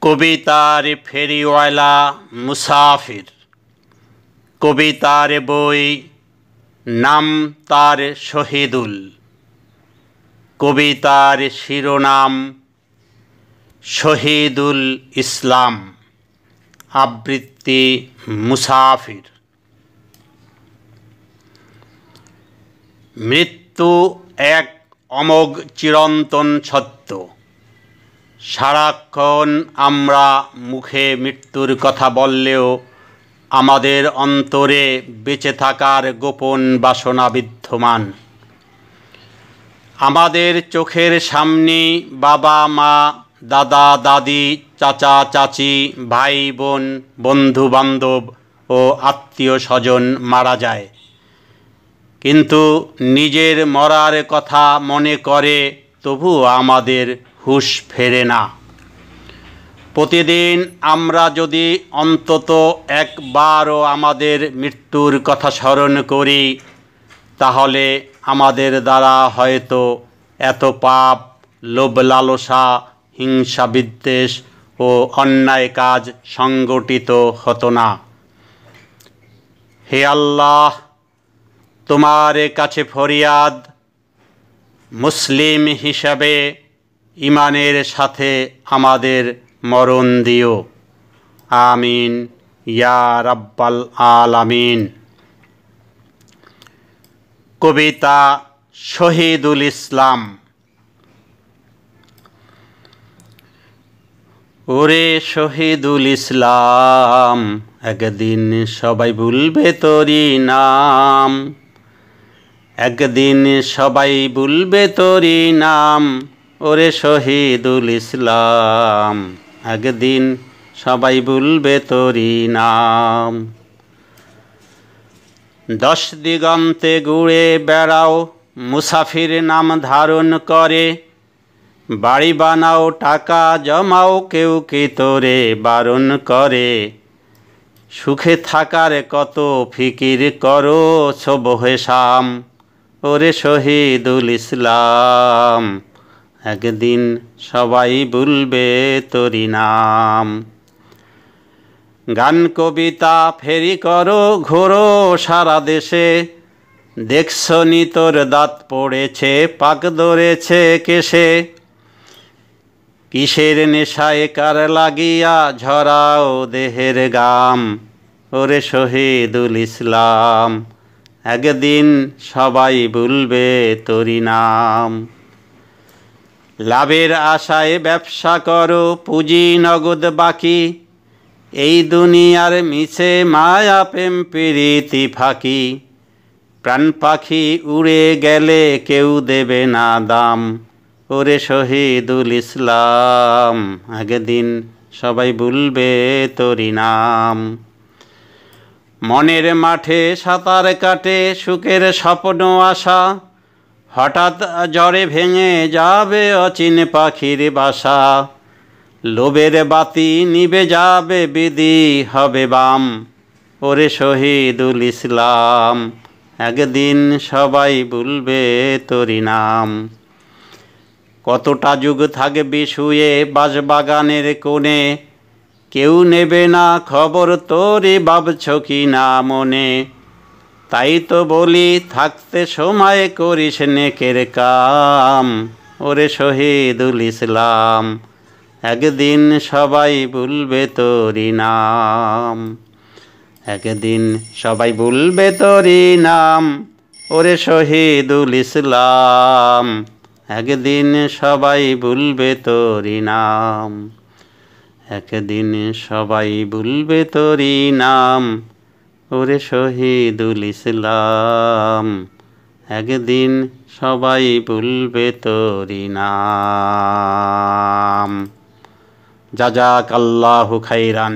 কবিতার ফেরিওয়ালা মুসাফির। কবিতার বই, নাম তার শহীদুল। কবিতার শিরোনাম শহীদুল ইসলাম। আবৃত্তি মুসাফির। মৃত্যু এক অমোঘ চিরন্তন সত্য। সারাক্ষণ আমরা মুখে মৃত্যুর কথা বললেও আমাদের অন্তরে বেঁচে থাকার গোপন বাসনা বিদ্যমান। আমাদের চোখের সামনে বাবা মা, দাদা দাদি, চাচা চাচি, ভাই বোন, বন্ধু বান্ধব ও আত্মীয় স্বজন মারা যায়, কিন্তু নিজের মরার কথা মনে করে তবুও আমাদের হুঁশ ফেরে না। প্রতিদিন আমরা যদি অন্তত একবারও আমাদের মৃত্যুর কথা স্মরণ করি, তাহলে আমাদের দ্বারা হয়তো এত পাপ, লোভ লালসা, হিংসা বিদ্বেষ ও অন্যায় কাজ সংগঠিত হতো না। হে আল্লাহ, তোমার কাছে ফরিয়াদ, মুসলিম হিসাবে ঈমানের সাথে আমাদের মরণ দিও। আমিন ইয়া রাব্বাল আলামিন। কবিতা শহীদুল ইসলাম। ওরে শহীদুল ইসলাম, একদিন সবাই ভুলবে তোরি নাম। একদিন সবাই ভুলবে তোরি নাম। ওরে শহীদুল ইসলাম, একদিন সবাই ভুলবে তোরি নাম। 10 দিগন্তে ঘুরে বেড়াও, মুসাফির নাম ধারণ করে। বাড়ি বানাও, টাকা জমাও, কেউ কি তোরে বারণ করে। সুখে থাকার কত ফিকির করো সবহে শাম। ওরে শহীদুল ইসলাম, একদিন সবাই ভুলবে তোরি নাম। গান কবিতা ফেরি করো, ঘোরো সারা দেশে। দেখছো নি তোর দাঁত পড়েছে, পাক ধরেছে কেশে। কিসের নেশায় কার লাগিয়া ঝরাও দেহের গাম। ওরে শহীদুল ইসলাম, একদিন সবাই ভুলবে তোরি নাম। লাভের আশায় ব্যবসা করো, পুঁজি নগদ বাকি। এই দুনিয়ার মিছে মায়া প্রেম প্রীতি ফাঁকি। প্রাণ পাখি উড়ে গেলে কেউ দেবে না দাম। ওরে শহীদুল ইসলাম, একদিন সবাই ভুলবে তোরি নাম। মনের মাঠে সাঁতার কাটে সুখের স্বপ্ন আশা। হঠাৎ ঝড়ে ভেঙে যাবে অচিন পাখির বাসা। লোভের বাতি নিভে যাবে, বিধি হবে বাম। ওরে শহীদুল ইসলাম, একদিন সবাই ভুলবে তোরি নাম। কতটা যুগ থাকবি শুয়ে বাঁশবাগানের কোণে। কেউ নেবে না খবর তোরে, ভাবছ কি না মনে। তাই তো বলি থাকতে সময় করিস নেকের কাম। ওরে শহীদুল ইসলাম, একদিন সবাই ভুলবে তোরি নাম। একদিন সবাই ভুলবে তোরি নাম। ওরে শহীদুল ইসলাম, একদিন সবাই ভুলবে তোরি নাম। একদিন সবাই ভুলবে তোরি নাম। ওরে শহীদুল ইসলাম, একদিন সবাই ভুলবে তোরি নাম। জাযাকাল্লাহু খাইরান।